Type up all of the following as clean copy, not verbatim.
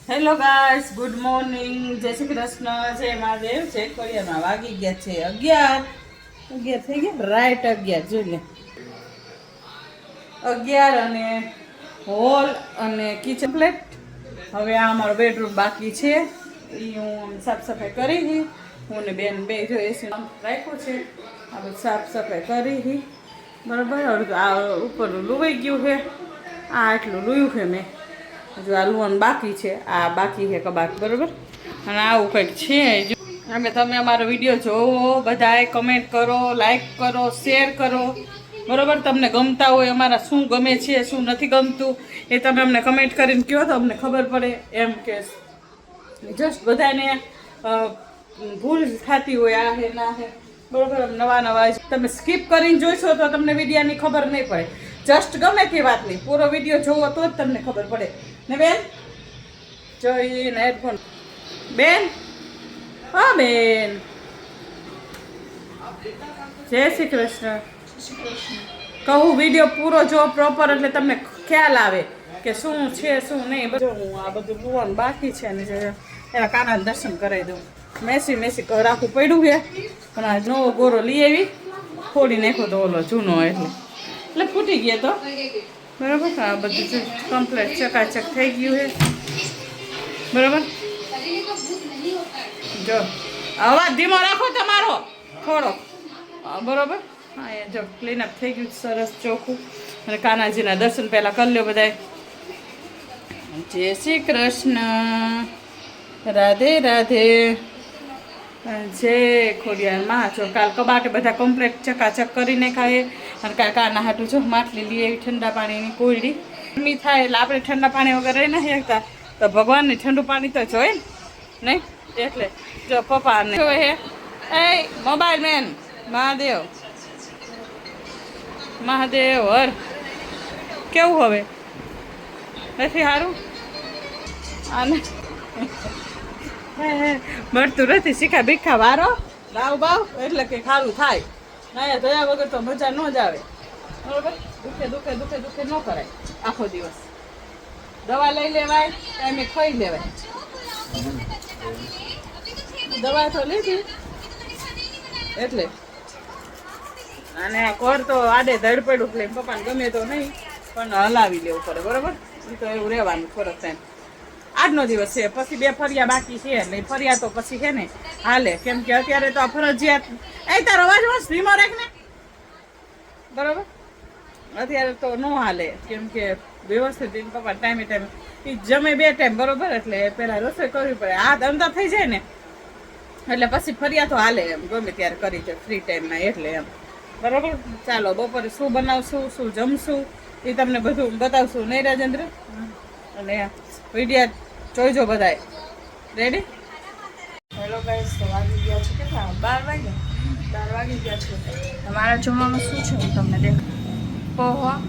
Hello guys, good morning, જય શ્રી કૃષ્ણ, જય મહાદેવ. જય ખોડિયારમાં વાગી ગયા છે 11 થઈ ગયા, રાઈટ 11 જોઈ લે. 11 અને હોલ અને કિચન પ્લેટ. હવે આ અમારો બેડરૂમ બાકી છે, એ હું સાફ સફાઈ કરી હતી. હું ને બેન બે જો એસી રાખ્યું છે, આ બધું સાફ સફાઈ કરી હતી. બરાબર. આ ઉપર લુવાઈ ગયું છે, આ આટલું લુયું છે મેં. હજુ આ લુવાનું બાકી છે, આ બાકી છે કબાટ. બરાબર. અને આવું કંઈક છે. અમે તમે અમારો વિડીયો જોવો, બધાએ કમેન્ટ કરો, લાઈક કરો, શેર કરો. બરાબર. તમને ગમતા હોય, અમારા શું ગમે છે, શું નથી ગમતું, એ તમે અમને કમેન્ટ કરીને કહો તો અમને ખબર પડે. એમ કે જસ્ટ બધાને ભૂલ થતી હોય, આ હે ના હે. બરાબર. નવા નવા તમે સ્કીપ કરીને જોઈશો તો તમને વિડીયોની ખબર નહીં પડે. જસ્ટ ગમે તે વાત નહીં, પૂરો વિડીયો જોવો તો જ તમને ખબર પડે ને બેન. જોઈને હેડફોન બેન. હા બેન, જય શ્રી કૃષ્ણ. કહું વિડીયો પૂરો જો પ્રોપર, એટલે તમને ખ્યાલ આવે કે શું છે શું નહીં. બધું હું આ બધું લુવાનું બાકી છે ને એના કાના દર્શન કરાવી દઉં. મેસી રાખવું પડ્યું છે, પણ આ નવો ગોરો લઈ આવી, ફોડી નાખ્યો તો ઓલો જૂનો, એટલે ફૂટી ગયા તો. બરાબર. આ બધું કમ્પ્લીટ ચકાચક થઈ ગયું છે. બરાબર. જો અવાજ ધીમો રાખો તમારો થોડો. બરાબર. હા, એ જો ક્લીનઅપ થઈ ગયું સરસ ચોખ્ખું. અને કાનાજીના દર્શન પહેલાં કરી લ્યો બધાય. જય શ્રી કૃષ્ણ, રાધે રાધે, જય ખોડિયારમાં. જો કાલ કબાટે બધા કમ્પ્લીટ ચકાચક કરીને ખાઈએ. અને કાના હાટું જો માટલી લઈ આવી ઠંડા પાણીની કોયડી. ગરમી થાય એટલે આપણે ઠંડા પાણી વગર રહી નથી શકતા, તો ભગવાનને ઠંડુ પાણી તો જોઈએ ને નહીં. એટલે જો પપ્પાને હે એ મોબાઈલ મેન મહાદેવ હર કેવું હવે નથી સારું. આને મળતું નથી શીખા ભીખા વારો રાવ બાવ, એટલે કે સારું થાય. ના દયા વગર તો મજા ન જ આવે. બરોબર. દુખે ન કરાય આખો દિવસ. દવા લઈ લેવાય, ટાઈમે ખાઈ લેવાય. દવા તો લીધી એટલે. અને કોર તો આડે ધડ પડ્યું એટલે પપ્પાને ગમે તો નહીં, પણ હલાવી લેવું પડે. બરોબર. એ તો એવું રહેવાનું થોડોક ટાઈમ. આજનો દિવસ છે, પછી 2 ફરિયા બાકી છે, એટલે ફરિયા તો પછી છે ને હાલે. કેમ કે અત્યારે તો આ ફરજિયાત. એ તારો અવાજ બસ ધીમો રાખ ને. બરોબર. અત્યારે તો ન હાલે, કેમ કે વ્યવસ્થિત પપ્પા ટાઈમે એ જમે 2 ટાઈમ. બરોબર. એટલે પહેલાં રસોઈ કરવી પડે. આ ધંધા થઈ જાય ને એટલે પછી ફરિયા તો હાલે, એમ ગમે ત્યારે કરી છે ફ્રી ટાઈમમાં. એટલે એમ. બરોબર. ચાલો બપોરે શું બનાવશું, શું જમશું, એ તમને બધું બતાવશું નહીં રાજેન્દ્ર. અને વિડીયો જોઈજો બધાય. રેડી? હેલો ગાઈસ, તો વાગી ગયા છે કેટલા? 12 વાગી ગયા છે. તમારા જમવામાં શું છે હું તમને દેખાડું. પૌવા,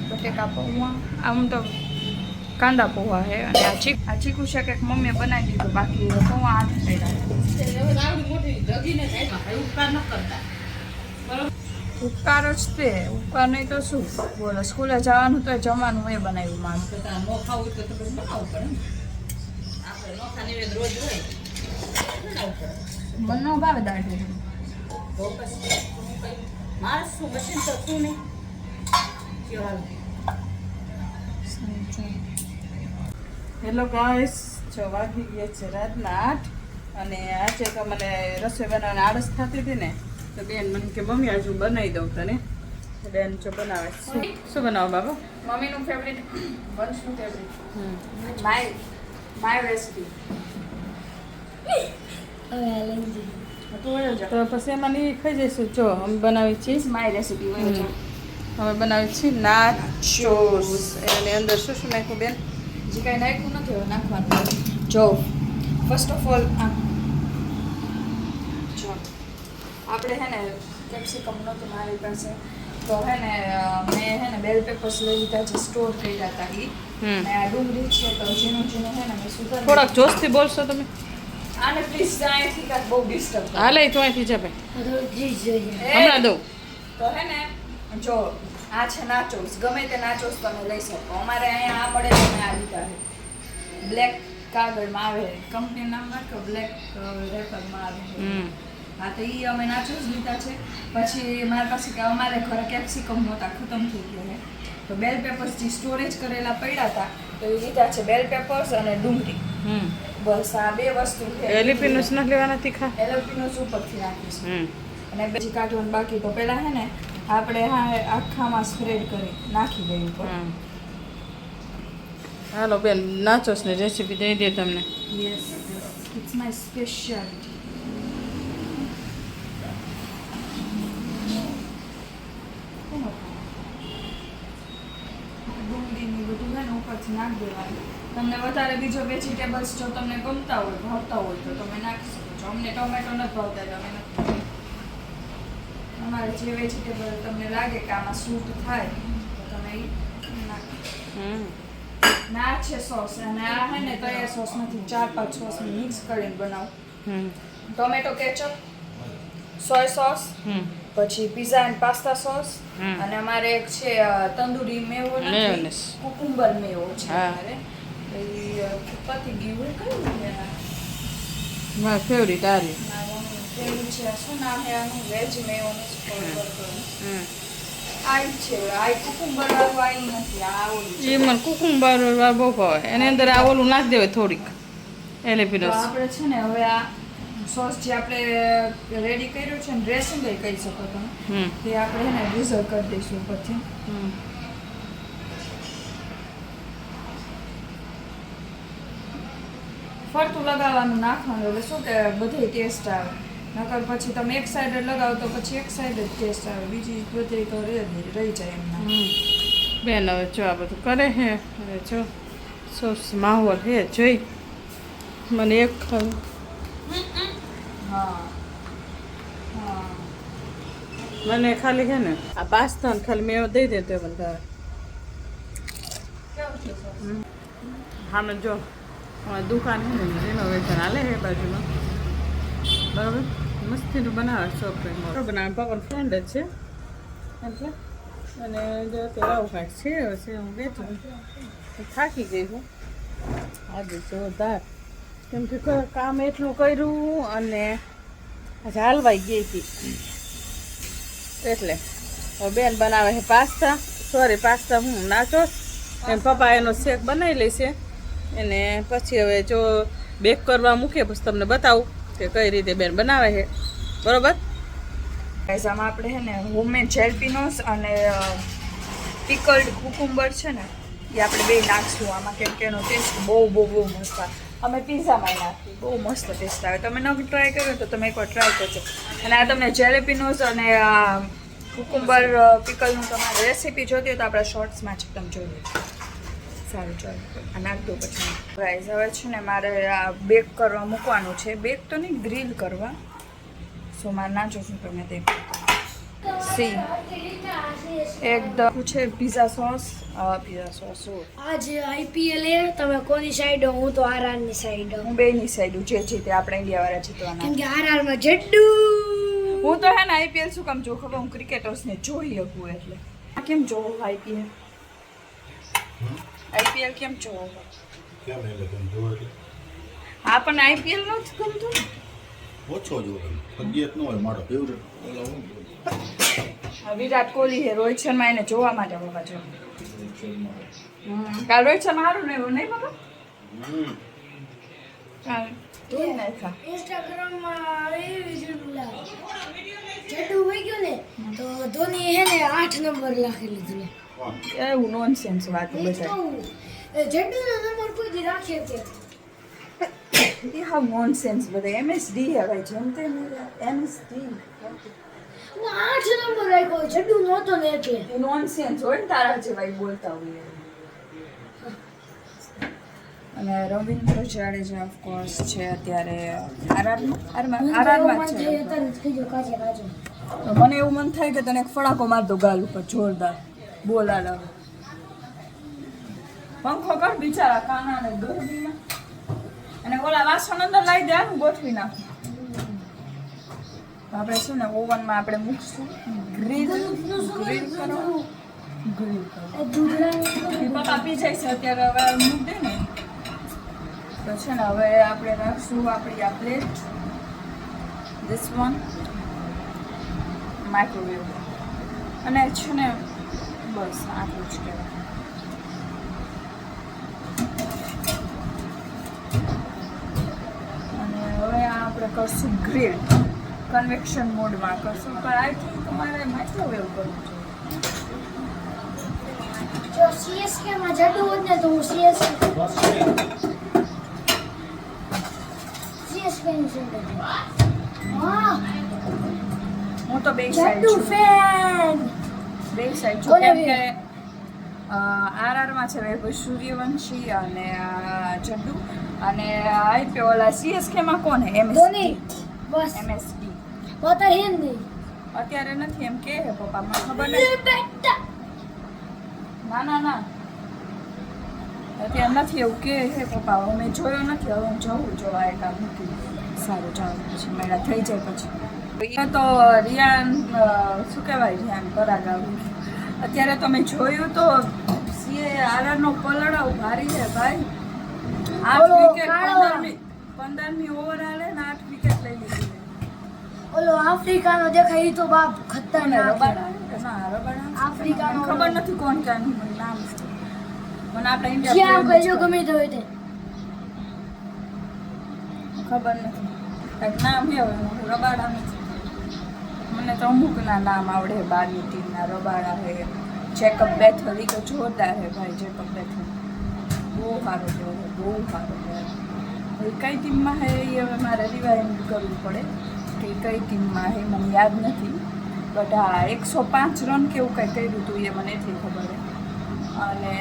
બટેકા પૌવા, આમ તો કાંદા પૌવા છે. અને આ ચીકુ શાક એક મમ્મીએ બનાવી દીધું, બાકી પૌવા હાથ ઉપકાર જ તે ઉપકાર નહીં તો શું બોલો. સ્કૂલે જવાનું તો જમવાનું એ બનાવ્યું મારું. ન ખાવું તો બનાવવું પડે ને. આપણે નોખા નિવેદ રોજ હોય, મને ન ભાવે દાળ ઢોકળી. મારે શું મશીન તો શું નહીં. હેલો ગાઈસ, જો વાગી ગયા છે રાતના 8. અને આજે તો મને રસોઈ બનાવવાની આળસ થતી હતી ને, તો બેન મને કે મમ્મી આજે હું બનાવી દઉં તને. બેન જો બનાવે. શું બનાવો બાબા? મમ્મીનું ફેવરિટ, વંશનું ફેવરિટ, માય રેસિપી. તો પછી એમાં નહીં ખાઈ જઈશું. જો અમે બનાવી છીએ માય રેસિપી. અમે બનાવી છીએ નાચોસ. એની અંદર શું શું નાખ્યું બેન? જે કાંઈ નાખ્યું નથી હવે નાખવાનું. જો ફર્સ્ટ ઓફ ઓલ જો આપણે હે ને કેપ્સિકમ નહોતું મારી પાસે, તો હે ને મેં હે ને બેલ પેપર્સ લઈ લીધા છે, સ્ટોર કર્યા હતા એ. અને આ ડુંગળી છે તો ઝીણું હે ને મેં સુધાર. થોડાક જોશથી બોલશો તમે. આને પ્લીઝ અહીંથી કાંઈક બહુ ડિસ્ટર્બ. હાલે તો અહીંથી છે ભાઈ, હમણાં દઉં. તો હે ને જો આ છે નાચોસ. ગમે તે નાચોસ તમે લઈ શકો. અમારે અહીંયા આ મળે તો મેં આ લીધા છે. બ્લેક કાગળમાં આવે કંપની નામ નાખો બ્લેક રેપરમાં આવે હા તો એ અમે નાચોસ લીધા છે પછી મારા પાસે કે અમારે ઘરે કેપ્સિકમ નહોતા ખતમ થઈ ગયા છે તો બેલ પેપર્સ જે સ્ટોરેજ કરેલા પડ્યા હતા તો એ લીધા છે બેલ પેપર્સ અને ડુંગળી બસ આ બે વસ્તુ છે એલિપિનોસ ન લેવાના તીખા એલોપિનોસ ઉપરથી નાખીશું અને બીજી કાઢવાનું બાકી તો પેલા હે ને આપણે આખામાં સ્પ્રેડ કરી નાખી દઈએ ઉપર હાલો બેન નાચોસ ને રેસીપી દઈ દે તમને યસ ઇટ્સ માય સ્પેશિયાલિટી ડુંગળીની બધું છે ને ઉપરથી નાખી દેવાનું તમને વધારે બીજો વેજીટેબલ્સ જો તમને ગમતા હોય ભાવતા હોય તો તમે નાખી શકો છો અમને ટોમેટો નથી ભાવતા એટલે અમે નથી અમારે જે વેજીટેબલ તમને લાગે કે આમાં સૂટ થાય તો તમે એ નાખો ના છે સોસ અને આ હે ને તૈયાર સોસ નથી 4-5 સોસ મિક્સ કરીને બનાવું ટોમેટો કેચઅપ સોય સોસ પછી પીઝા એન્ડ પાસ્તા સોસ અને અમારે એક છે તંદૂરી મેવો નથી કુકુંબર મેવો છે અમારે પતી ગયું હોય કયું મારા ફેવરિટ આ રે પેલું છે શું નામ છે આનું વેજ મેયોનેઝ આઈ છે આઈ કુકુંબર વાળું આઈ નથી આ ઓલું એ મને કુકુંબર વાળું બહુ ભાવે એની અંદર આ ઓલું નાખી દેવાય થોડીક એલિપિનોસ આપણે છે ને હવે આ સોસ જે આપણે રેડી કર્યું છે ને ડ્રેસિંગ કહી શકો તમે તે આપણે એને રીઝર્વ કરી દઈશું ઉપરથી ફરતું લગાવવાનું નાખવાનું એટલે શું કે બધે ટેસ્ટ આવે નકર પછી તમે એક સાઈડ જ લગાવો તો પછી એક સાઈડ જ ટેસ્ટ આવે બીજી બધે તો રહી જાય એમના બેન હવે જો આ બધું કરે હે હવે જો સોસ માહોલ હે જોઈ મને એક મને ખાલી છે ને આ પાસ્તા ખાલી મેવો દઈ દે તો મને ભાવે હા મેં જો અમારી દુકાન છે ને રિનોવેશન હાલે છે બાજુમાં બરાબર મસ્તીનું બનાવે છોકરી બનાવે પપ્પાનો ફ્રેન્ડ જ છે એટલે અને જો અત્યારે આવું કાંઈક છે હવે હું બેઠું થાકી ગઈ હું આજે જોરદાર કેમ કે કામ એટલું કર્યું અને આજે હાલવાઈ ગઈ હતી એટલે હવે બેન બનાવે છે પાસ્તા હું નાચોસ એમ પપ્પા એનો શેક બનાવી લેશે એને પછી હવે જો બેક કરવા મૂકે પછી તમને બતાવું કે કઈ રીતે બેન બનાવે છે બરોબર ગાઈસ આમાં આપણે છે ને હોમમેડ જેલપિનોસ અને પિકલ્ડ કુકુંબર છે ને એ આપણે બે નાખશું આમાં કેમ કે એનો ટેસ્ટ બહુ મસ્ત આવે અમે પિઝામાં નાખીએ બહુ મસ્ત ટેસ્ટ આવે તમે નવું ટ્રાય કર્યો તો તમે એકવાર ટ્રાય કરજો અને આ તમને જેલેપિનોસ અને કુકુંબર પિકલનું તમારે રેસીપી જોતી હોય તો આપણા શોર્ટ્સમાં છે તમે જોઈ લેજો સારું ચાલો આ નાખ દો પછી ગાઈસ હવે છે ને મારે આ બેક કરવા મૂકવાનું છે બેક તો નહીં ગ્રીલ કરવા સો મારે ના જોશું તમે તે સી એકદમ છે પિઝા સોસ આજે આઈપીએલ એ તમે કોની સાઈડ હું તો આરઆરની સાઈડ હું બેની સાઈડ જે છે તે આપણે ઇન્ડિયાવાળા જીતવાના કેમ કે આરઆરમાં જડ્ડુ હું તો હે ને આઈપીએલ શું કામ જોઉં ખબર હું ક્રિકેટર્સને જોઈ શકું એટલે કેમ જોવું આઈપીએલ કેમ જોવો હા પણ આઈપીએલ નથી ગમતું ઓછો જો ફગિયત ન હોય મારો ફેવરેટ વિરાટ કોહલી છે રોહિત શર્મા એને જોવા માટે બાબા જો કાલ રોહિત શર્મા સારું ને એવું નહીં બાબા કાલ જોઈ નાખા ઇન્સ્ટાગ્રામમાં એ વિડિયો જડ્ડુ હોય ગયો ને તો ધોની હે ને 8 નંબર લખી લીધું એવું નોનસેન્સ વાત બધા જડ્ડુનો નંબર કોઈ દી રાખે છે એ હાવ નોનસેન્સ બધા એમએસડી હવે જેમ તેમ એમએસડી હું 8 નંબર રાખ્યો જડ્ડુ નહોતો ને એટલે એ નોનસેન્સ હોય ને તારા જેવા ઈ બોલતા હોય અને રવિન્દ્ર જાડેજા ઓફકોર્સ છે અત્યારે આરામમાં છે તો મને એવું મન થાય કે તને એક ફડાકો માર દો ગાલ ઉપર જોરદાર બોલા લાવ પંખો કર બિચારા કાના ને ગરમીમાં અને ઓલા વાસણ અંદર લાવી દે હું ગોઠવી નાખું આપણે શું ને ઓવનમાં આપણે મૂકશું ગ્રીલ કરો પપ્પા પી જાય છે અત્યારે હવે મૂક દે ને તો છે ને હવે આપણે રાખશું આપણી આ પ્લેટ, ધીસ વન માઇક્રોવેવ, અને છે ને બસ આટલું જ કહેવાય. અને હવે આ આપણે કરશું ગ્રીલ, કન્વેક્શન મોડમાં કરશું, પણ આઈ થિંક તમારે માઇક્રોવેવ કરવું જોઈએ. જો CSK માં જતું હોત ને તો હું CSK ની સેન્ટર. વાહ, હું તો બે સાઈડ જતું છું, ફેન. બે સાઈડ છું, કોને કેમ બે? કે આરઆરમાં છે વૈભવ સૂર્યવંશી અને જડ્ડુ, અને આઈપીએલ ઓલા સીએસકેમાં કોણ હે? ધોની. બસ એમએસડી પતા હે નહીં. અત્યારે નથી એમ કે હે પપ્પા, મને ખબર લે નથી. બેટા. ના અત્યારે નથી એવું કે હે પપ્પા, હવે મેં જોયો નથી, હવે હું જવું જોવા એકાદ મૂકી. સારું ચાલો, પછી મેળા થઈ જાય પછી. એ તો રિયાન શું કહેવાય, રિયાન પરાગ આવ્યું. અત્યારે તો મેં જોયું તો આરઆરનો પલડાવ ભારી છે ભાઈ. 8 ઓલો વિકેટ, કાળો. 15મી ઓવર હાલે ને 8 વિકેટ લઈ લીધી. ઓલો આફ્રિકાનો દેખાય ઈ તો બાપ અને ખતરનાક. રબાડા કે ના, રબાડા આફ્રિકાનો મને ખબર નથી કોણ ક્યાંનું, મને નામ છે. મને આપણા જ્યાં ઇન્ડિયા કહેજો ગમે તે હોય તે. ખબર નથી, કંઈક નામ છે હવે, રબાડા નથી. મને તો અમુકના નામ આવડે, બહારની ટીમના રબાડા છે. જેકબ બેથલ, એ તો જોરદાર છે ભાઈ. જેકબ બેથલ બહુ સારો પ્લેયર છે, બહુ સારો પ્લેયર. હવે કઈ ટીમમાં છે એ હવે મારે રિવાઇન્ડ કરવું પડે કે કઈ ટીમમાં છે, મને યાદ નથી. બટ હા, 105 રન કેવું કંઈ કર્યું હતું એ મને એટલી ખબર છે. અને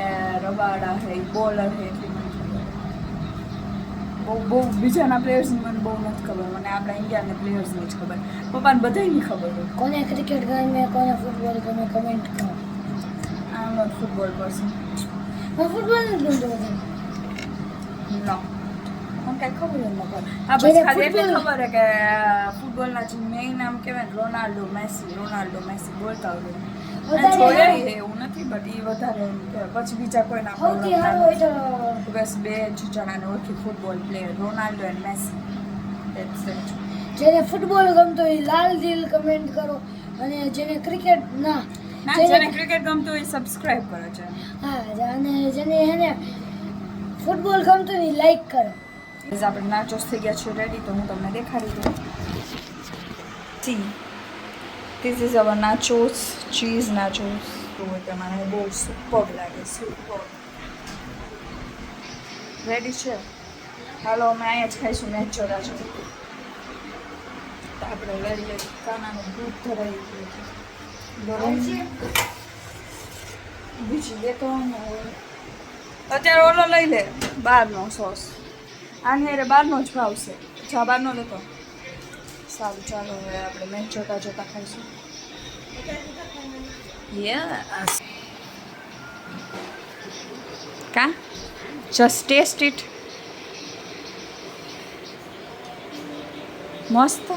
રબાડા છે, બોલર છે એટલી મને ખબર છે. બહુ બીજાના પ્લેયર્સની મને બહુ નથી ખબર, મને આપણા ઇન્ડિયાના પ્લેયર્સની જ ખબર. પપ્પાને બધાયની ખબર હોય. કોને ક્રિકેટ ગમે, કોને ફૂટબોલ ગમે, કમેન્ટ કરો. આઈ એમ નોટ ફૂટબોલ પર્સન. મને ફૂટબોલ નથી ગમતું વધારે. નો, મને કાંઈ ખબર જ ન પડે. હા, બસ જેને ખાલી એટલી ફૂટબોલ- ખબર છે કે ફૂટબોલના જે મેઇન નામ કહેવાય ને, રોનાલ્ડો મેસી બોલતા હોય. વધારે જોયા છે એવું નથી, બટ એ વધારે એમ કે પછી બીજા કોઈ નામ સૌથી સારું હોય તો બસ બે જ જણાને ઓળખી football player, Ronaldo and Messi. That's it. જેને ફૂટબોલ ગમતો હોય લાલ દિલ કમેન્ટ કરો, અને જેને ક્રિકેટ ના ના, જેને- જેને ક્રિકેટ ગમતું હોય સબસ્ક્રાઇબ કરો છે. હા, અને જેને હે ને ફૂટબોલ ગમતું હોય લાઈક કરો. બસ આપણે નાચોસ થઈ ગયા છે રેડી, તો હું તમને દેખાડી દઉં. C, this is our nachos, cheese nachos. તો તમારે બહુ સુપર લાગે, સુપર. રેડી છે? હાલો, અમે અહીંયા જ ખાઈશું મેચ ચોરા છો. આપણે લઈએ કાનાનું દૂધ ધરાવી ગયું છે. બીજી લેતો અત્યારે ઓલો લઈ લે, બહારનો સોસ. આની હારે બહારનો જ ભાવશે. જા બહારનો લેતો. સારું, ચાલો હવે આપણે મેચ જોતા જોતા ખાઈશું. યસ. કા જસ્ટ ટેસ્ટ ઇટ. મસ્ત.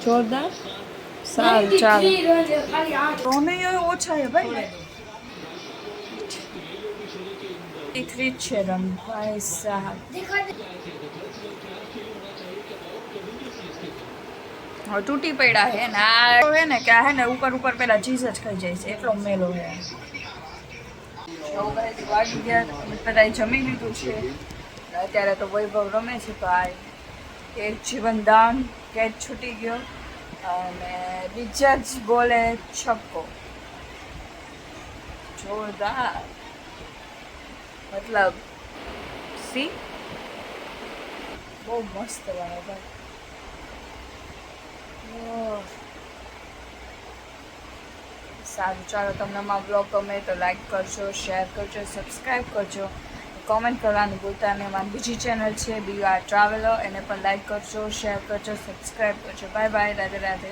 જોરદાર. સારું, ચાલો. 93 રન છે, ખાલી 8. રોને ઓછા છે ભાઈ. 3 છે રન ભાઈ સાહેબ. દેખાડે. હવે તૂટી પડ્યા છે ને આ હે ને કે આ હે ને ઉપર પેલા ચીઝ જ ખાઈ જાય છે, એટલો મેલો છે. વાગી ગયા, બધાએ જમી લીધું છે. અત્યારે તો વૈભવ રમે છે, તો આ એક જીવનદાન કેચ છૂટી ગયો અને બીજા જ બોલે છક્કો. જોરદાર, મતલબ સી બહુ મસ્ત લાગે ભાઈ. સારું, ચાલો, તમને અમારો બ્લોગ ગમે તો લાઈક કરજો, શેર કરજો, સબસ્ક્રાઈબ કરજો, કોમેન્ટ કરવાનું ભૂલતા નહીં. અમારી બીજી ચેનલ છે BR ટ્રાવેલર, એને પણ લાઈક કરજો, શેર કરજો, સબસ્ક્રાઈબ કરજો. Bye bye, Radhe Radhe.